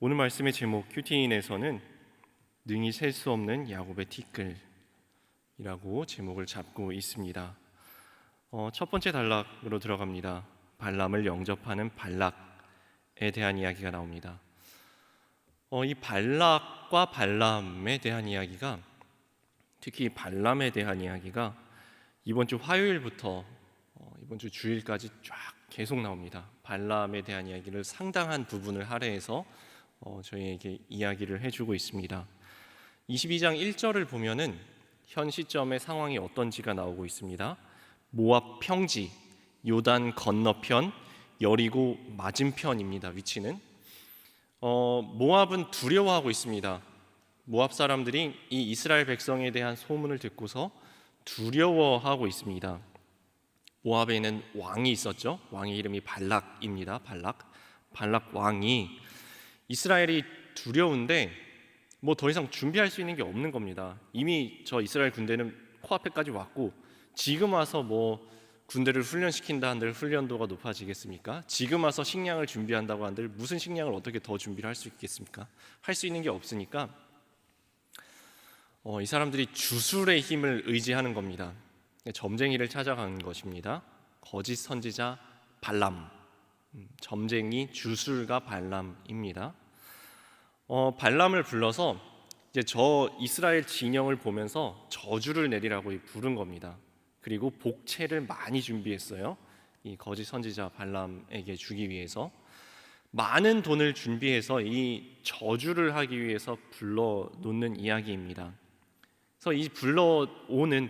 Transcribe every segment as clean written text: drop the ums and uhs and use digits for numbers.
오늘 말씀의 제목 큐티인에서는 능히 셀 수 없는 야곱의 티끌이라고 제목을 잡고 있습니다. 첫 번째 단락으로 들어갑니다. 발람을 영접하는 발락에 대한 이야기가 나옵니다. 이 발락과 발람에 대한 이야기가, 특히 발람에 대한 이야기가 이번 주 화요일부터 이번 주 주일까지 쫙 계속 나옵니다. 발람에 대한 이야기를 상당한 부분을 할애해서 저희에게 이야기를 해주고 있습니다. 22장 1절을 보면은 현 시점의 상황이 어떤지가 나오고 있습니다. 모압 평지, 요단 건너편, 여리고 맞은편입니다. 위치는 모압은 두려워하고 있습니다. 모압 사람들이 이 이스라엘 백성에 대한 소문을 듣고서 두려워하고 있습니다. 모압에는 왕이 있었죠. 왕의 이름이 발락입니다. 발락 왕이 이스라엘이 두려운데 뭐 더 이상 준비할 수 있는 게 없는 겁니다. 이미 저 이스라엘 군대는 코앞에까지 왔고, 지금 와서 뭐 군대를 훈련시킨다 한들 훈련도가 높아지겠습니까? 지금 와서 식량을 준비한다고 한들 무슨 식량을 어떻게 더 준비를 할 수 있겠습니까? 할 수 있는 게 없으니까 이 사람들이 주술의 힘을 의지하는 겁니다. 점쟁이를 찾아간 것입니다. 거짓 선지자 발람, 점쟁이 주술가 발람입니다. 발람을 불러서 이제 저 이스라엘 진영을 보면서 저주를 내리라고 부른 겁니다. 그리고 복채를 많이 준비했어요. 이 거짓 선지자 발람에게 주기 위해서 많은 돈을 준비해서 이 저주를 하기 위해서 불러놓는 이야기입니다. 그래서 이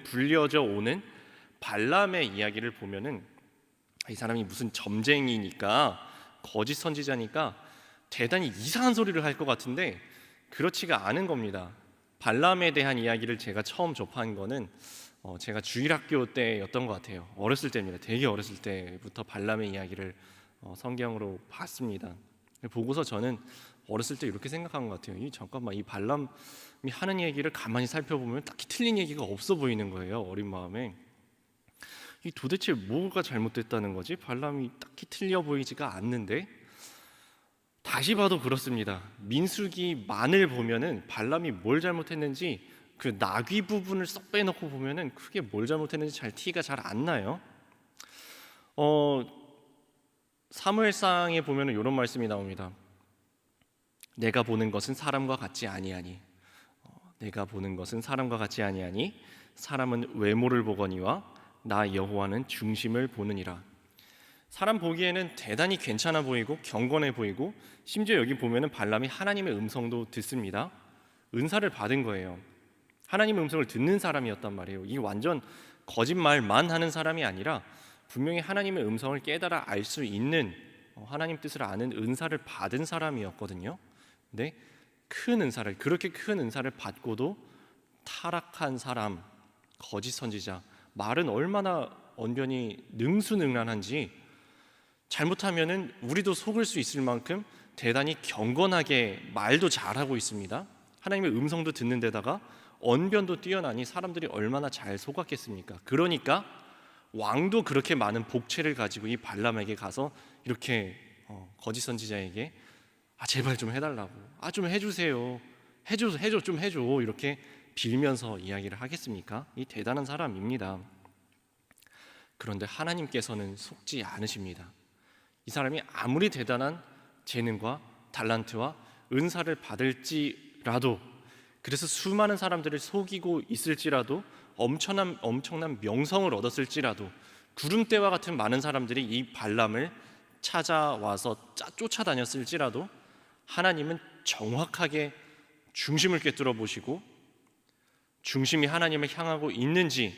불려져 오는 발람의 이야기를 보면은 이 사람이 무슨 점쟁이니까, 거짓 선지자니까 대단히 이상한 소리를 할 것 같은데 그렇지가 않은 겁니다. 발람에 대한 이야기를 제가 처음 접한 거는 제가 주일학교 때였던 것 같아요. 어렸을 때입니다. 되게 어렸을 때부터 발람의 이야기를 성경으로 봤습니다. 보고서 저는 어렸을 때 이렇게 생각한 것 같아요. 잠깐만, 이 발람이 하는 얘기를 가만히 살펴보면 딱히 틀린 얘기가 없어 보이는 거예요. 어린 마음에. 이 도대체 뭐가 잘못됐다는 거지? 발람이 딱히 틀려 보이지가 않는데, 다시 봐도 그렇습니다. 민수기 만을 보면은 발람이 뭘 잘못했는지 그 나귀 부분을 쏙 빼놓고 보면은 크게 뭘 잘못했는지 티가 잘 안 나요. 사무엘상에 보면은 이런 말씀이 나옵니다. 내가 보는 것은 사람과 같지 아니하니, 내가 보는 것은 사람과 같지 아니하니 사람은 외모를 보거니와 나 여호와는 중심을 보느니라. 사람 보기에는 대단히 괜찮아 보이고 경건해 보이고, 심지어 여기 보면은 발람이 하나님의 음성도 듣습니다. 은사를 받은 거예요. 하나님의 음성을 듣는 사람이었단 말이에요. 이 완전 거짓말만 하는 사람이 아니라 분명히 하나님의 음성을 깨달아 알 수 있는, 하나님 뜻을 아는 은사를 받은 사람이었거든요. 근데 그렇게 큰 은사를 받고도 타락한 사람, 거짓 선지자, 말은 얼마나 언변이 능수능란한지, 잘못하면은 우리도 속을 수 있을 만큼 대단히 경건하게 말도 잘하고 있습니다. 하나님의 음성도 듣는 데다가 언변도 뛰어나니 사람들이 얼마나 잘 속았겠습니까? 그러니까 왕도 그렇게 많은 복채를 가지고 이 발람에게 가서 이렇게 거짓 선지자에게 제발 좀 해달라고, 좀 해주세요, 좀 해줘, 이렇게 빌면서 이야기를 하겠습니까? 이 대단한 사람입니다. 그런데 하나님께서는 속지 않으십니다. 이 사람이 아무리 대단한 재능과 달란트와 은사를 받을지라도, 그래서 수많은 사람들을 속이고 있을지라도, 엄청난 명성을 얻었을지라도, 구름대와 같은 많은 사람들이 이 발람을 찾아와서 쫓아다녔을지라도, 하나님은 정확하게 중심을 꿰뚫어 보시고 중심이 하나님을 향하고 있는지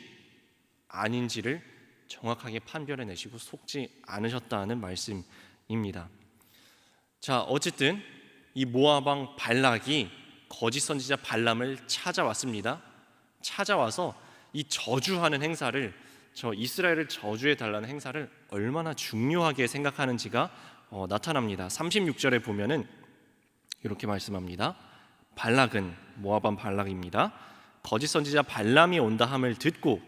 아닌지를 정확하게 판별해내시고 속지 않으셨다는 말씀입니다. 자, 어쨌든 이 모압 왕 발락이 거짓 선지자 발람을 찾아왔습니다. 찾아와서 이 저주하는 행사를, 저 이스라엘을 저주해 달라는 행사를 얼마나 중요하게 생각하는지가 나타납니다. 36절에 보면은 이렇게 말씀합니다. 발락은, 모압 왕 발락입니다. 거짓 선지자 발람이 온다 함을 듣고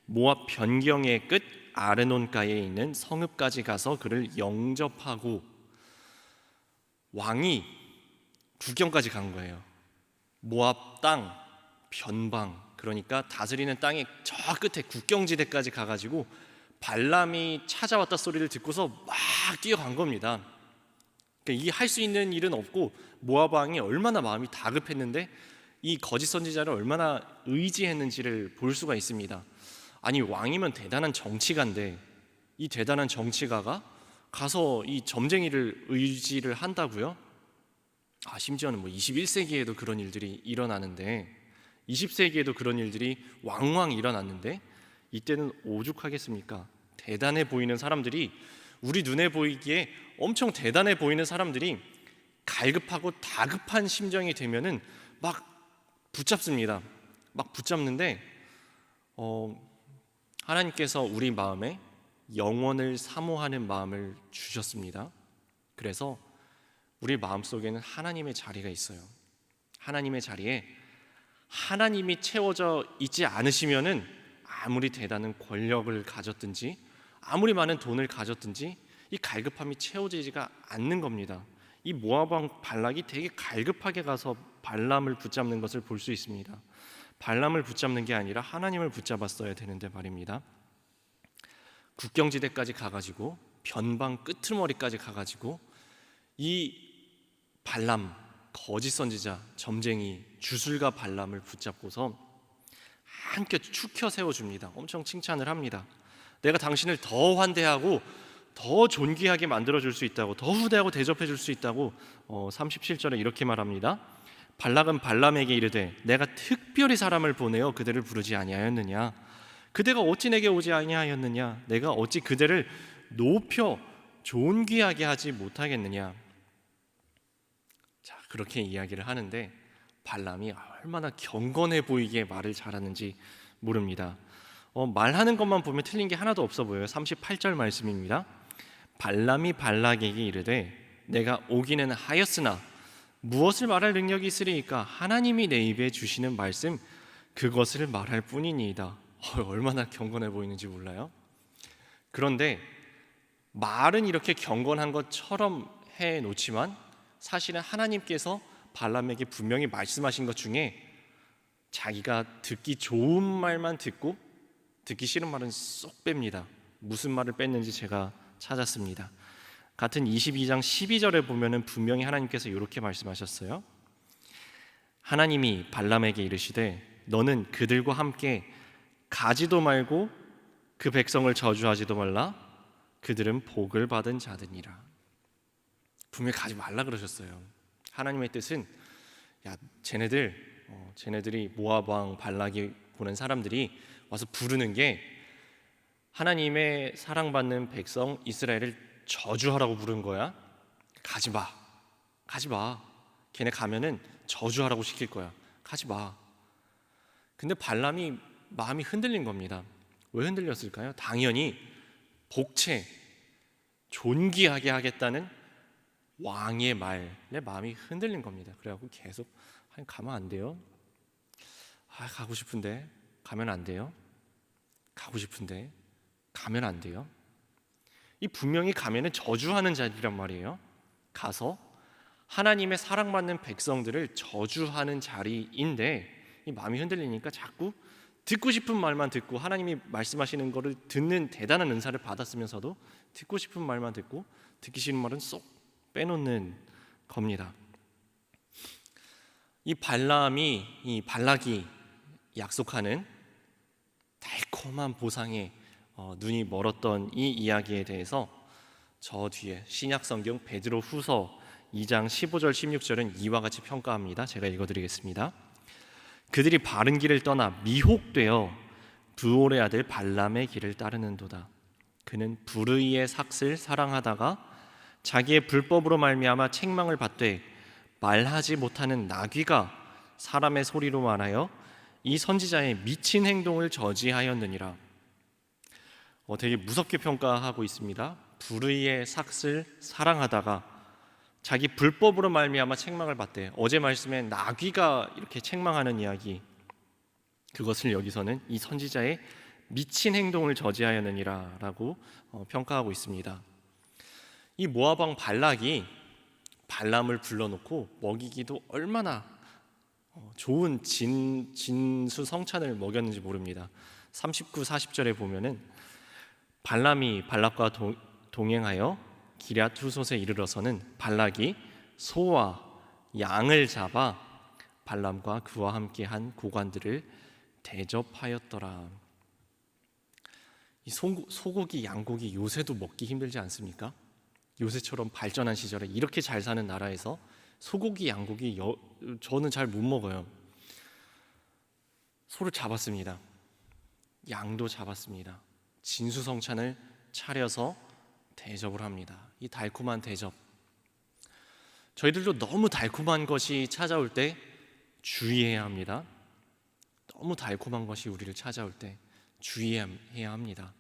모압 변경의 끝 아르논가에 있는 성읍까지 가서 그를 영접하고, 왕이 국경까지 간 거예요. 모압 땅 변방, 그러니까 다스리는 땅의 저 끝에 국경지대까지 가가지고 발람이 찾아왔다 소리를 듣고서 막 뛰어간 겁니다. 그러니까 이게 할 수 있는 일은 없고 모압 왕이 얼마나 마음이 다급했는데 이 거짓 선지자를 얼마나 의지했는지를 볼 수가 있습니다. 아니, 왕이면 대단한 정치가인데 이 대단한 정치가가 가서 이 점쟁이를 의지를 한다고요? 심지어는 21세기에도 그런 일들이 일어나는데, 20세기에도 그런 일들이 왕왕 일어났는데 이때는 오죽하겠습니까? 대단해 보이는 사람들이, 우리 눈에 보이기에 엄청 대단해 보이는 사람들이 갈급하고 다급한 심정이 되면은 막 붙잡습니다. 막 붙잡는데 하나님께서 우리 마음에 영원을 사모하는 마음을 주셨습니다. 그래서 우리 마음속에는 하나님의 자리가 있어요. 하나님의 자리에 하나님이 채워져 있지 않으시면은 아무리 대단한 권력을 가졌든지 아무리 많은 돈을 가졌든지 이 갈급함이 채워지지가 않는 겁니다. 이 모압 왕 발락이 되게 갈급하게 가서 발람을 붙잡는 것을 볼 수 있습니다. 발람을 붙잡는 게 아니라 하나님을 붙잡았어야 되는데 말입니다. 국경지대까지 가가지고 변방 끄트머리까지 가가지고 이 발람, 거짓 선지자, 점쟁이, 주술가 발람을 붙잡고서 함께 축혀 세워줍니다. 엄청 칭찬을 합니다. 내가 당신을 더 환대하고 더 존귀하게 만들어줄 수 있다고, 더 후대하고 대접해줄 수 있다고 37절에 이렇게 말합니다. 발락은 발람에게 이르되 내가 특별히 사람을 보내어 그대를 부르지 아니하였느냐? 그대가 어찌 내게 오지 아니하였느냐? 내가 어찌 그대를 높여 존귀하게 하지 못하겠느냐? 자, 그렇게 이야기를 하는데 발람이 얼마나 경건해 보이게 말을 잘하는지 모릅니다. 말하는 것만 보면 틀린 게 하나도 없어 보여요. 38절 말씀입니다. 발람이 발락에게 이르되 내가 오기는 하였으나 무엇을 말할 능력이 있으리이까? 하나님이 내 입에 주시는 말씀 그것을 말할 뿐이니이다. 얼마나 경건해 보이는지 몰라요? 그런데 말은 이렇게 경건한 것처럼 해놓지만 사실은 하나님께서 발람에게 분명히 말씀하신 것 중에 자기가 듣기 좋은 말만 듣고 듣기 싫은 말은 쏙 뺍니다. 무슨 말을 뺐는지 제가 찾았습니다. 같은 22장 12절에 보면은 분명히 하나님께서 이렇게 말씀하셨어요. 하나님이 발람에게 이르시되 너는 그들과 함께 가지도 말고 그 백성을 저주하지도 말라. 그들은 복을 받은 자들이라. 분명히 가지 말라 그러셨어요. 하나님의 뜻은 쟤네들이 모압 왕 발락이 보낸 사람들이 와서 부르는 게 하나님의 사랑받는 백성 이스라엘을 저주하라고 부른 거야. 가지 마. 걔네 가면은 저주하라고 시킬 거야. 가지 마. 근데 발람이 마음이 흔들린 겁니다. 왜 흔들렸을까요? 당연히 복채, 존귀하게 하겠다는 왕의 말에 마음이 흔들린 겁니다. 그래갖고 계속 가면 안 돼요? 가고 싶은데 가면 안 돼요? 가고 싶은데 가면 안 돼요? 이 분명히 가면은 저주하는 자리란 말이에요. 가서 하나님의 사랑받는 백성들을 저주하는 자리인데 이 마음이 흔들리니까 자꾸 듣고 싶은 말만 듣고 하나님이 말씀하시는 거를 듣는 대단한 은사를 받았으면서도 듣고 싶은 말만 듣고 듣기 싫은 말은 쏙 빼놓는 겁니다. 이 발락이 약속하는 달콤한 보상에 눈이 멀었던 이 이야기에 대해서 저 뒤에 신약성경 베드로후서 2장 15절 16절은 이와 같이 평가합니다. 제가 읽어드리겠습니다. 그들이 바른 길을 떠나 미혹되어 브올의 아들 발람의 길을 따르는도다. 그는 불의의 삭을 사랑하다가 자기의 불법으로 말미암아 책망을 받되 말하지 못하는 나귀가 사람의 소리로 말하여 이 선지자의 미친 행동을 저지하였느니라. 되게 무섭게 평가하고 있습니다. 불의의 삭을 사랑하다가 자기 불법으로 말미암아 책망을 받대. 어제 말씀에 나귀가 이렇게 책망하는 이야기, 그것을 여기서는 이 선지자의 미친 행동을 저지하였느니라 라고 평가하고 있습니다. 이 모압 왕 발락이 발람을 불러놓고 먹이기도 얼마나 좋은 진수성찬을 먹였는지 모릅니다. 39, 40절에 보면은 발람이 발락과 동행하여 기럇 후솥에 이르러서는 발락이 소와 양을 잡아 발람과 그와 함께한 고관들을 대접하였더라. 이 소고기, 양고기 요새도 먹기 힘들지 않습니까? 요새처럼 발전한 시절에 이렇게 잘 사는 나라에서 소고기, 양고기 저는 잘 못 먹어요. 소를 잡았습니다. 양도 잡았습니다. 진수성찬을 차려서 대접을 합니다. 이 달콤한 대접, 저희들도 너무 달콤한 것이 찾아올 때 주의해야 합니다. 너무 달콤한 것이 우리를 찾아올 때 주의해야 합니다.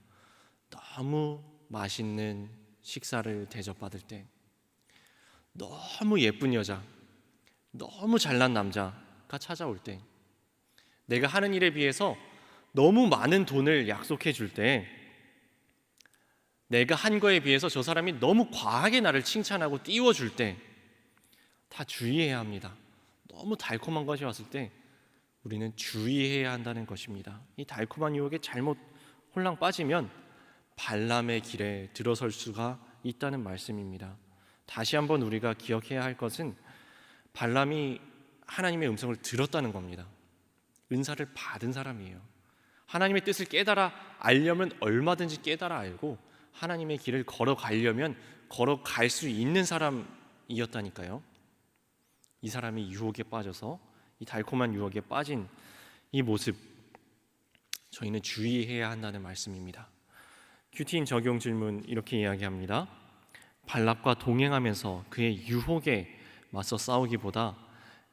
너무 맛있는 식사를 대접받을 때, 너무 예쁜 여자, 너무 잘난 남자가 찾아올 때, 내가 하는 일에 비해서 너무 많은 돈을 약속해 줄 때, 내가 한 거에 비해서 저 사람이 너무 과하게 나를 칭찬하고 띄워줄 때 다 주의해야 합니다. 너무 달콤한 것이 왔을 때 우리는 주의해야 한다는 것입니다. 이 달콤한 유혹에 잘못 홀랑 빠지면 발람의 길에 들어설 수가 있다는 말씀입니다. 다시 한번 우리가 기억해야 할 것은 발람이 하나님의 음성을 들었다는 겁니다. 은사를 받은 사람이에요. 하나님의 뜻을 깨달아 알려면 얼마든지 깨달아 알고 하나님의 길을 걸어가려면 걸어갈 수 있는 사람이었다니까요. 이 사람이 유혹에 빠져서 이 달콤한 유혹에 빠진 이 모습, 저희는 주의해야 한다는 말씀입니다. 큐티인 적용 질문 이렇게 이야기합니다. 발락과 동행하면서 그의 유혹에 맞서 싸우기보다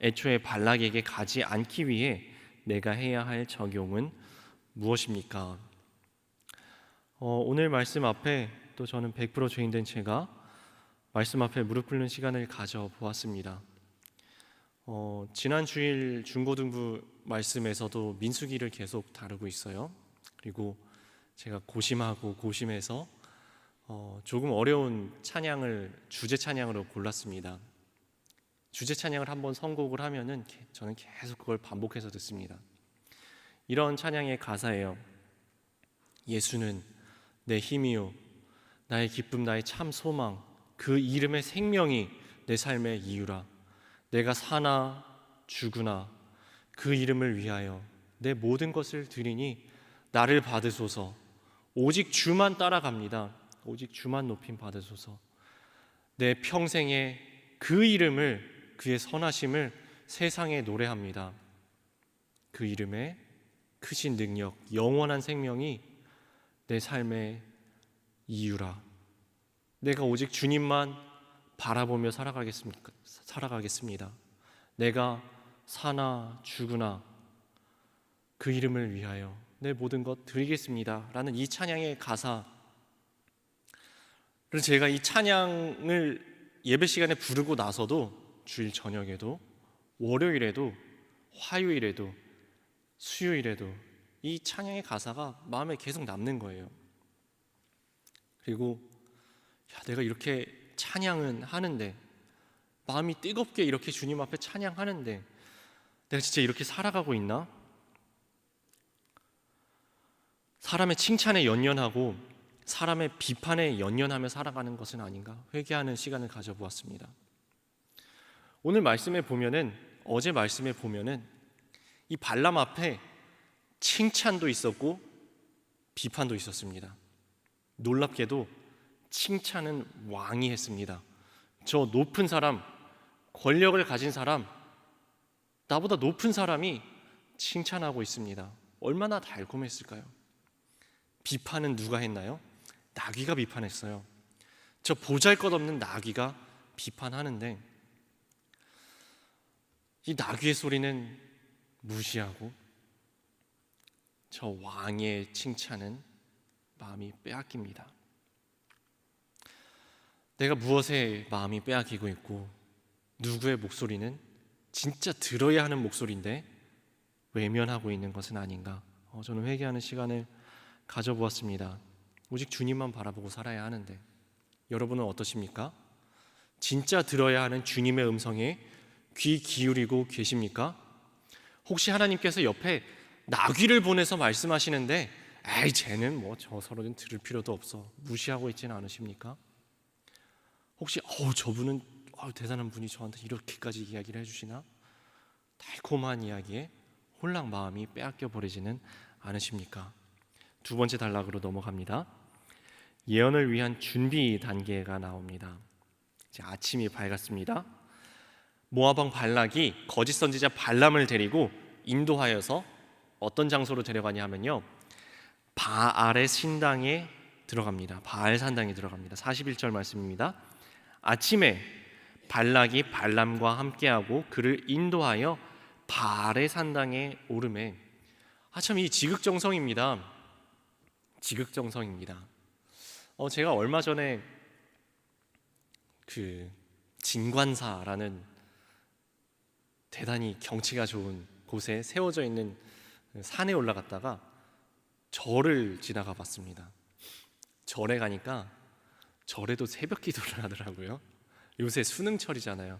애초에 발락에게 가지 않기 위해 내가 해야 할 적용은 무엇입니까? 오늘 말씀 앞에 또 저는 100% 죄인된 제가 말씀 앞에 무릎 꿇는 시간을 가져보았습니다. 지난 주일 중고등부 말씀에서도 민수기를 계속 다루고 있어요. 그리고 제가 고심하고 고심해서 조금 어려운 찬양을 주제 찬양으로 골랐습니다. 주제 찬양을 한번 선곡을 하면은 저는 계속 그걸 반복해서 듣습니다. 이런 찬양의 가사예요. 예수는 내 힘이요 나의 기쁨 나의 참 소망 그 이름의 생명이 내 삶의 이유라. 내가 사나 죽으나 그 이름을 위하여 내 모든 것을 드리니 나를 받으소서. 오직 주만 따라갑니다. 오직 주만 높임 받으소서. 내 평생에 그 이름을, 그의 선하심을 세상에 노래합니다. 그 이름의 크신 능력, 영원한 생명이 내 삶의 이유라. 내가 오직 주님만 바라보며 살아가겠습니다. 내가 사나 죽으나 그 이름을 위하여 내 모든 것 드리겠습니다 라는 이 찬양의 가사를 제가 이 찬양을 예배 시간에 부르고 나서도 주일 저녁에도 월요일에도 화요일에도 수요일에도 이 찬양의 가사가 마음에 계속 남는 거예요. 그리고 내가 이렇게 찬양은 하는데, 마음이 뜨겁게 이렇게 주님 앞에 찬양하는데 내가 진짜 이렇게 살아가고 있나? 사람의 칭찬에 연연하고 사람의 비판에 연연하며 살아가는 것은 아닌가 회개하는 시간을 가져보았습니다. 오늘 말씀에 보면은, 어제 말씀에 보면은 이 발람 앞에 칭찬도 있었고 비판도 있었습니다. 놀랍게도 칭찬은 왕이 했습니다. 저 높은 사람, 권력을 가진 사람, 나보다 높은 사람이 칭찬하고 있습니다. 얼마나 달콤했을까요? 비판은 누가 했나요? 나귀가 비판했어요. 저 보잘것없는 나귀가 비판하는데 이 나귀의 소리는 무시하고 저 왕의 칭찬은 마음이 빼앗깁니다. 내가 무엇에 마음이 빼앗기고 있고 누구의 목소리는 진짜 들어야 하는 목소리인데 외면하고 있는 것은 아닌가? 저는 회개하는 시간을 가져보았습니다. 오직 주님만 바라보고 살아야 하는데 여러분은 어떠십니까? 진짜 들어야 하는 주님의 음성에 귀 기울이고 계십니까? 혹시 하나님께서 옆에 나귀를 보내서 말씀하시는데 에이 쟤는 뭐 저 서로는 들을 필요도 없어 무시하고 있지는 않으십니까? 혹시 저분은 대단한 분이 저한테 이렇게까지 이야기를 해주시나? 달콤한 이야기에 홀랑 마음이 빼앗겨 버리지는 않으십니까? 두 번째 단락으로 넘어갑니다. 예언을 위한 준비 단계가 나옵니다. 이제 아침이 밝았습니다. 모압 왕 발락이 거짓 선지자 발람을 데리고 인도하여서 어떤 장소로 데려가냐 하면요, 바알의 신당에 들어갑니다. 바알 산당에 들어갑니다. 41절 말씀입니다. 아침에 발락이 발람과 함께하고 그를 인도하여 바알의 산당에 오르매. 참 이 지극정성입니다. 지극정성입니다. 제가 얼마 전에 그 진관사라는 대단히 경치가 좋은 곳에 세워져 있는 산에 올라갔다가 절을 지나가 봤습니다. 절에 가니까 절에도 새벽 기도를 하더라고요. 요새 수능철이잖아요.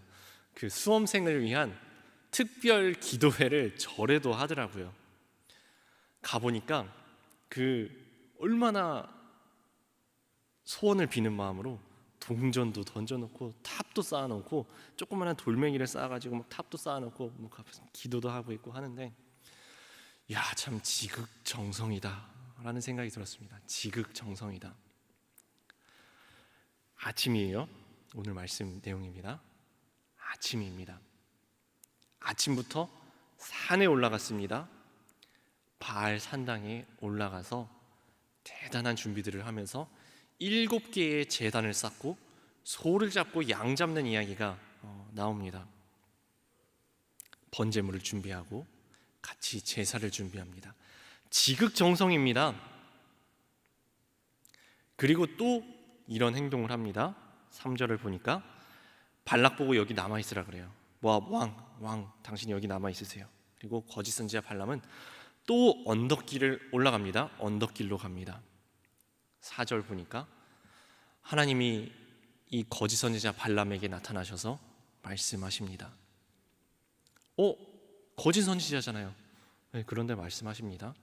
그 수험생을 위한 특별 기도회를 절에도 하더라고요. 가보니까 얼마나 소원을 비는 마음으로 동전도 던져놓고 탑도 쌓아놓고 조그마한 돌멩이를 쌓아가지고 막 탑도 쌓아놓고 뭐 기도도 하고 있고 하는데, 야, 참 지극정성이다 라는 생각이 들었습니다. 지극정성이다. 아침이에요. 오늘 말씀 내용입니다. 아침입니다. 아침부터 산에 올라갔습니다. 바알 산당에 올라가서 대단한 준비들을 하면서 7개의 제단을 쌓고 소를 잡고 양 잡는 이야기가 나옵니다. 번제물을 준비하고 같이 제사를 준비합니다. 지극정성입니다. 그리고 또 이런 행동을 합니다. 3절을 보니까 발락 보고 여기 남아있으라 그래요. 모압 왕 당신이 여기 남아있으세요. 그리고 거짓 선지자 발람은 또 언덕길을 올라갑니다. 언덕길로 갑니다. 4절 보니까 하나님이 이 거짓 선지자 발람에게 나타나셔서 말씀하십니다. 거짓 선지자잖아요. 네, 그런데 말씀하십니다.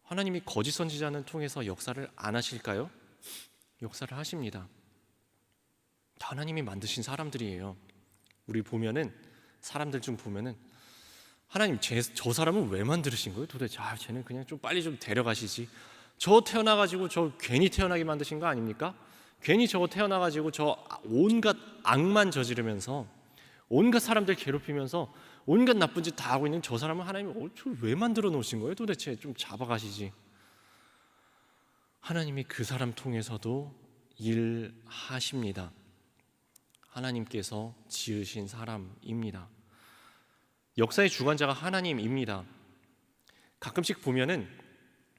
하나님이 거짓 선지자는 통해서 역사를 안 하실까요? 역사를 하십니다. 하나님이 만드신 사람들이에요. 우리 보면은 사람들 중 보면은 하나님 저 사람은 왜 만드신 거예요? 도대체 쟤는 그냥 좀 빨리 좀 데려가시지. 저 태어나가지고 저 괜히 태어나게 만드신 거 아닙니까? 괜히 저거 태어나가지고 저 온갖 악만 저지르면서 온갖 사람들 괴롭히면서 온갖 나쁜 짓 다 하고 있는 저 사람은 하나님이 저 왜 만들어 놓으신 거예요? 도대체 좀 잡아가시지. 하나님이 그 사람 통해서도 일하십니다. 하나님께서 지으신 사람입니다. 역사의 주관자가 하나님입니다. 가끔씩 보면은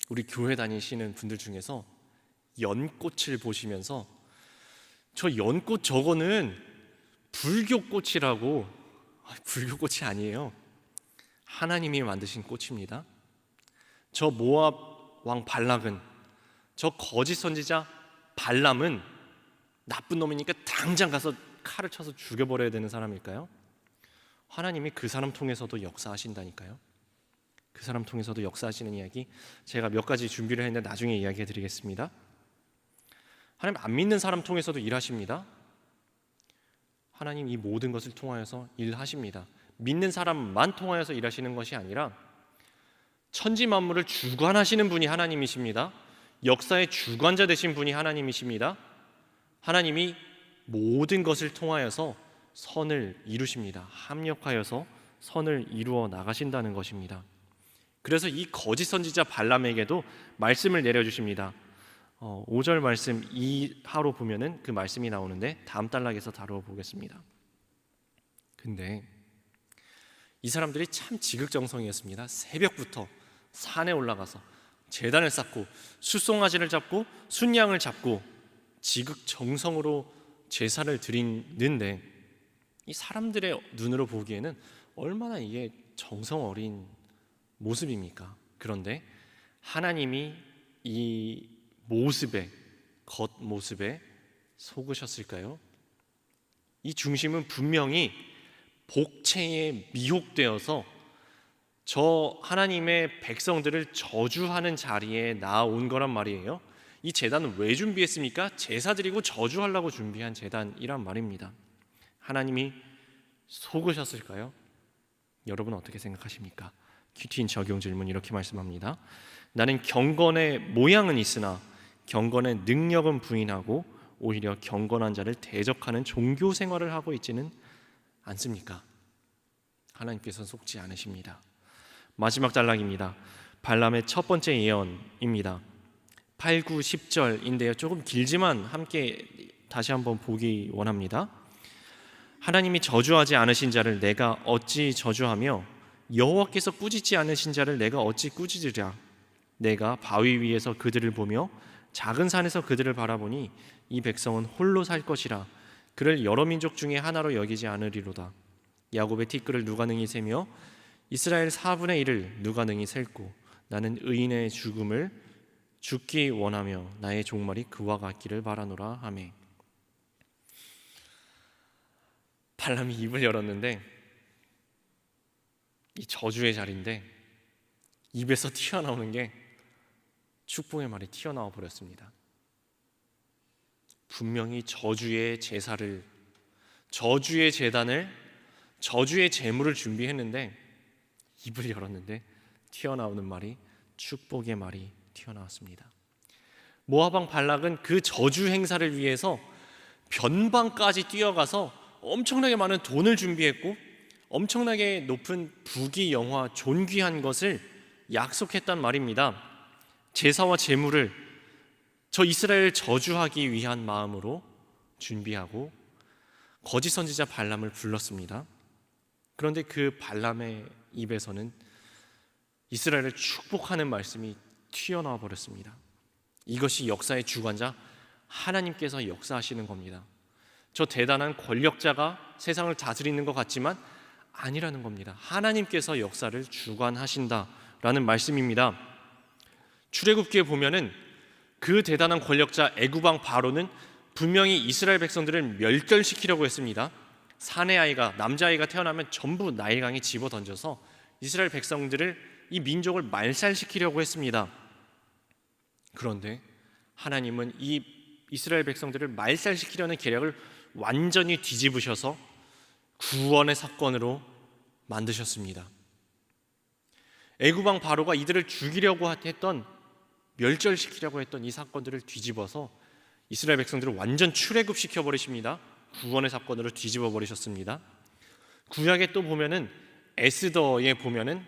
우리 교회 다니시는 분들 중에서 연꽃을 보시면서 저 연꽃 저거는 불교꽃이라고. 불교꽃이 아니에요. 하나님이 만드신 꽃입니다. 저 모압 왕 발락은, 저 거짓 선지자 발람은 나쁜 놈이니까 당장 가서 칼을 쳐서 죽여버려야 되는 사람일까요? 하나님이 그 사람 통해서도 역사하신다니까요. 그 사람 통해서도 역사하시는 이야기 제가 몇 가지 준비를 했는데 나중에 이야기해 드리겠습니다. 하나님 안 믿는 사람 통해서도 일하십니다. 하나님 이 모든 것을 통하여서 일하십니다. 믿는 사람만 통하여서 일하시는 것이 아니라 천지 만물을 주관하시는 분이 하나님이십니다. 역사의 주관자 되신 분이 하나님이십니다. 하나님이 모든 것을 통하여서 선을 이루십니다. 합력하여서 선을 이루어 나가신다는 것입니다. 그래서 이 거짓 선지자 발람에게도 말씀을 내려주십니다. 5절 말씀 이하로 보면은 그 말씀이 나오는데 다음 단락에서 다루어 보겠습니다. 근데 이 사람들이 참 지극정성이었습니다. 새벽부터 산에 올라가서 제단을 쌓고 숫송아지를 잡고 순양을 잡고 지극정성으로 제사를 드리는데 이 사람들의 눈으로 보기에는 얼마나 이게 정성 어린 모습입니까? 그런데 하나님이 이 모습에, 겉모습에 속으셨을까요? 이 중심은 분명히 복체에 미혹되어서 저 하나님의 백성들을 저주하는 자리에 나온 거란 말이에요. 이 제단은 왜 준비했습니까? 제사 드리고 저주하려고 준비한 제단이란 말입니다. 하나님이 속으셨을까요? 여러분 어떻게 생각하십니까? 큐티인 적용 질문 이렇게 말씀합니다. 나는 경건의 모양은 있으나 경건의 능력은 부인하고 오히려 경건한 자를 대적하는 종교 생활을 하고 있지는 않습니까? 하나님께서는 속지 않으십니다. 마지막 단락입니다. 발람의 첫 번째 예언입니다. 8, 9, 10절인데요. 조금 길지만 함께 다시 한번 보기 원합니다. 하나님이 저주하지 않으신 자를 내가 어찌 저주하며 여호와께서 꾸짖지 않으신 자를 내가 어찌 꾸짖으랴. 내가 바위 위에서 그들을 보며 작은 산에서 그들을 바라보니 이 백성은 홀로 살 것이라. 그를 여러 민족 중에 하나로 여기지 않으리로다. 야곱의 티끌을 누가 능히 세며 이스라엘 4분의 1을 누가 능히 셀고 나는 의인의 죽음을 죽기 원하며 나의 종말이 그와 같기를 바라노라 하매. 발람이 입을 열었는데 이 저주의 자리인데 입에서 튀어나오는 게 축복의 말이 튀어나와 버렸습니다. 분명히 저주의 제사를, 저주의 제단을, 저주의 제물을 준비했는데 입을 열었는데 튀어나오는 말이 축복의 말이 튀어나왔습니다. 모압 왕 발락은 그 저주 행사를 위해서 변방까지 뛰어가서 엄청나게 많은 돈을 준비했고 엄청나게 높은 부귀 영화 존귀한 것을 약속했단 말입니다. 제사와 제물을 저 이스라엘을 저주하기 위한 마음으로 준비하고 거짓 선지자 발람을 불렀습니다. 그런데 그 발람의 입에서는 이스라엘을 축복하는 말씀이 튀어나와 버렸습니다. 이것이 역사의 주관자 하나님께서 역사하시는 겁니다. 저 대단한 권력자가 세상을 다스리는 것 같지만 아니라는 겁니다. 하나님께서 역사를 주관하신다라는 말씀입니다. 출애굽기에 보면은 그 대단한 권력자 애굽 왕 바로는 분명히 이스라엘 백성들을 멸절시키려고 했습니다. 사내 아이가, 남자아이가 태어나면 전부 나일강에 집어 던져서 이스라엘 백성들을, 이 민족을 말살시키려고 했습니다. 그런데 하나님은 이 이스라엘 백성들을 말살시키려는 계략을 완전히 뒤집으셔서 구원의 사건으로 만드셨습니다. 애굽 왕 바로가 이들을 죽이려고 했던, 멸절시키려고 했던 이 사건들을 뒤집어서 이스라엘 백성들을 완전 출애굽시켜 버리십니다. 구원의 사건으로 뒤집어 버리셨습니다. 구약에 또 보면은 에스더에 보면은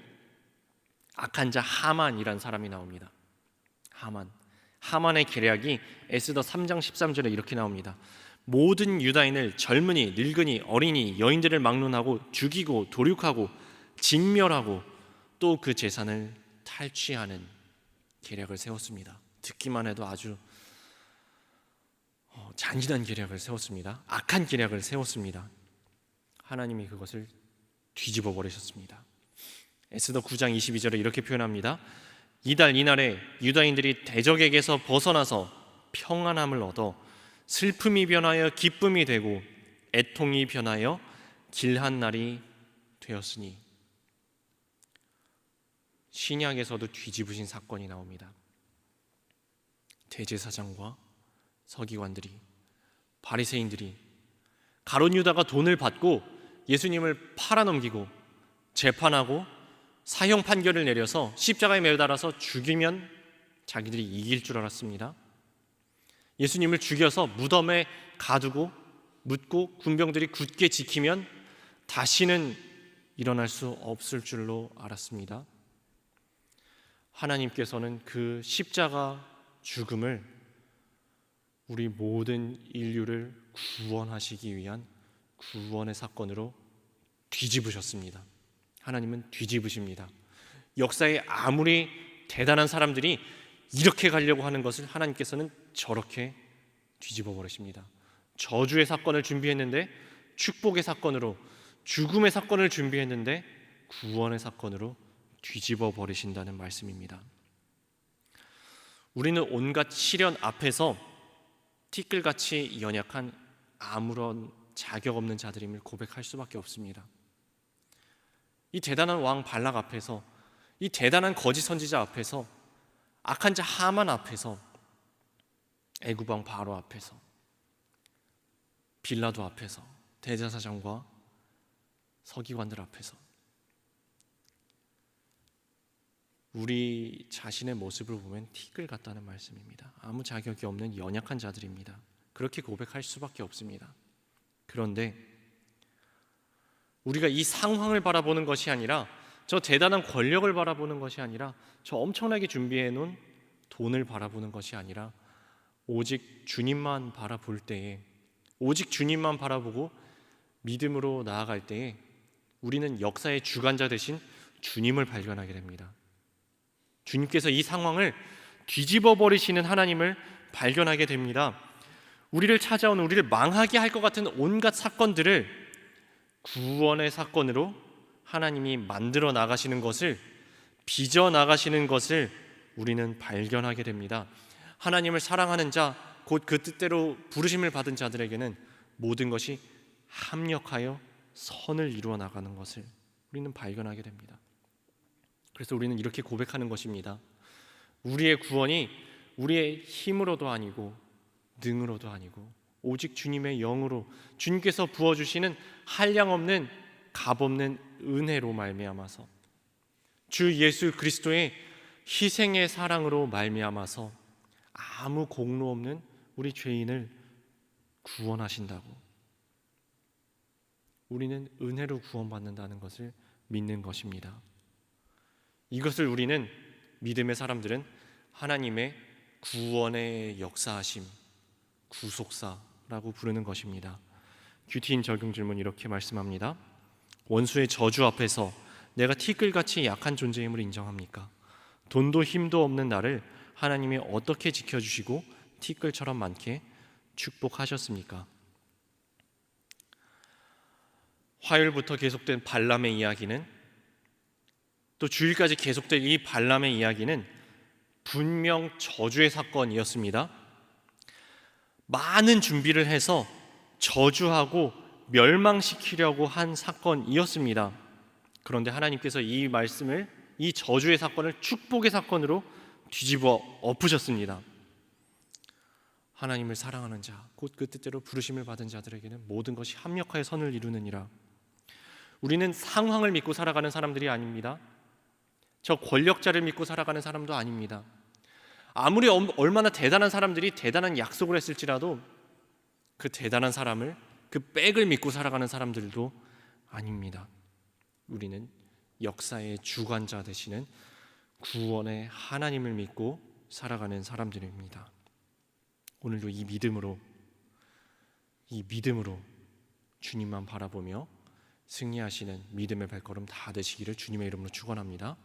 악한 자 하만이라는 사람이 나옵니다. 하만의 계략이 에스더 3장 13절에 이렇게 나옵니다. 모든 유다인을 젊은이, 늙은이, 어린이, 여인들을 막론하고 죽이고 도륙하고 진멸하고 또 그 재산을 탈취하는 계략을 세웠습니다. 듣기만 해도 아주 잔인한 계략을 세웠습니다. 악한 계략을 세웠습니다. 하나님이 그것을 뒤집어 버리셨습니다. 에스더 9장 22절에 이렇게 표현합니다. 이달 이날에 유다인들이 대적에게서 벗어나서 평안함을 얻어 슬픔이 변하여 기쁨이 되고 애통이 변하여 길한 날이 되었으니. 신약에서도 뒤집으신 사건이 나옵니다. 대제사장과 서기관들이, 바리새인들이, 가룟 유다가 돈을 받고 예수님을 팔아넘기고 재판하고 사형 판결을 내려서 십자가에 매달아서 죽이면 자기들이 이길 줄 알았습니다. 예수님을 죽여서 무덤에 가두고 묻고 군병들이 굳게 지키면 다시는 일어날 수 없을 줄로 알았습니다. 하나님께서는 그 십자가 죽음을 우리 모든 인류를 구원하시기 위한 구원의 사건으로 뒤집으셨습니다. 하나님은 뒤집으십니다. 역사에 아무리 대단한 사람들이 이렇게 가려고 하는 것을 하나님께서는 저렇게 뒤집어 버리십니다. 저주의 사건을 준비했는데 축복의 사건으로, 죽음의 사건을 준비했는데 구원의 사건으로 뒤집어 버리신다는 말씀입니다. 우리는 온갖 시련 앞에서 티끌같이 연약한 아무런 자격 없는 자들임을 고백할 수밖에 없습니다. 이 대단한 왕 발락 앞에서, 이 대단한 거짓 선지자 앞에서, 악한 자 하만 앞에서, 애굽 왕 바로 앞에서, 빌라도 앞에서, 대제사장과 서기관들 앞에서 우리 자신의 모습을 보면 티끌 같다는 말씀입니다. 아무 자격이 없는 연약한 자들입니다. 그렇게 고백할 수밖에 없습니다. 그런데 우리가 이 상황을 바라보는 것이 아니라, 저 대단한 권력을 바라보는 것이 아니라, 저 엄청나게 준비해 놓은 돈을 바라보는 것이 아니라, 오직 주님만 바라볼 때에, 오직 주님만 바라보고 믿음으로 나아갈 때에 우리는 역사의 주관자 되신 주님을 발견하게 됩니다. 주님께서 이 상황을 뒤집어 버리시는 하나님을 발견하게 됩니다. 우리를 찾아온, 우리를 망하게 할 것 같은 온갖 사건들을 구원의 사건으로 하나님이 만들어 나가시는 것을, 빚어 나가시는 것을 우리는 발견하게 됩니다. 하나님을 사랑하는 자, 곧 그 뜻대로 부르심을 받은 자들에게는 모든 것이 합력하여 선을 이루어 나가는 것을 우리는 발견하게 됩니다. 그래서 우리는 이렇게 고백하는 것입니다. 우리의 구원이 우리의 힘으로도 아니고 능으로도 아니고 오직 주님의 영으로, 주님께서 부어주시는 한량없는 값없는 은혜로 말미암아서, 주 예수 그리스도의 희생의 사랑으로 말미암아서 아무 공로 없는 우리 죄인을 구원하신다고, 우리는 은혜로 구원받는다는 것을 믿는 것입니다. 이것을 우리는, 믿음의 사람들은 하나님의 구원의 역사하심, 구속사라고 부르는 것입니다. 큐티인 적용 질문 이렇게 말씀합니다. 원수의 저주 앞에서 내가 티끌같이 약한 존재임을 인정합니까? 돈도 힘도 없는 나를 하나님이 어떻게 지켜주시고 티끌처럼 많게 축복하셨습니까? 화요일부터 계속된 발람의 이야기는, 또 주일까지 계속된 이 발람의 이야기는 분명 저주의 사건이었습니다. 많은 준비를 해서 저주하고 멸망시키려고 한 사건이었습니다. 그런데 하나님께서 이 말씀을, 이 저주의 사건을 축복의 사건으로 뒤집어 엎으셨습니다. 하나님을 사랑하는 자, 곧 그 뜻대로 부르심을 받은 자들에게는 모든 것이 합력하여 선을 이루느니라. 우리는 상황을 믿고 살아가는 사람들이 아닙니다. 저 권력자를 믿고 살아가는 사람도 아닙니다. 아무리 얼마나 대단한 사람들이 대단한 약속을 했을지라도 그 대단한 사람을, 그 백을 믿고 살아가는 사람들도 아닙니다. 우리는 역사의 주관자 되시는 구원의 하나님을 믿고 살아가는 사람들입니다. 오늘도 이 믿음으로 주님만 바라보며 승리하시는 믿음의 발걸음 다 되시기를 주님의 이름으로 축원합니다.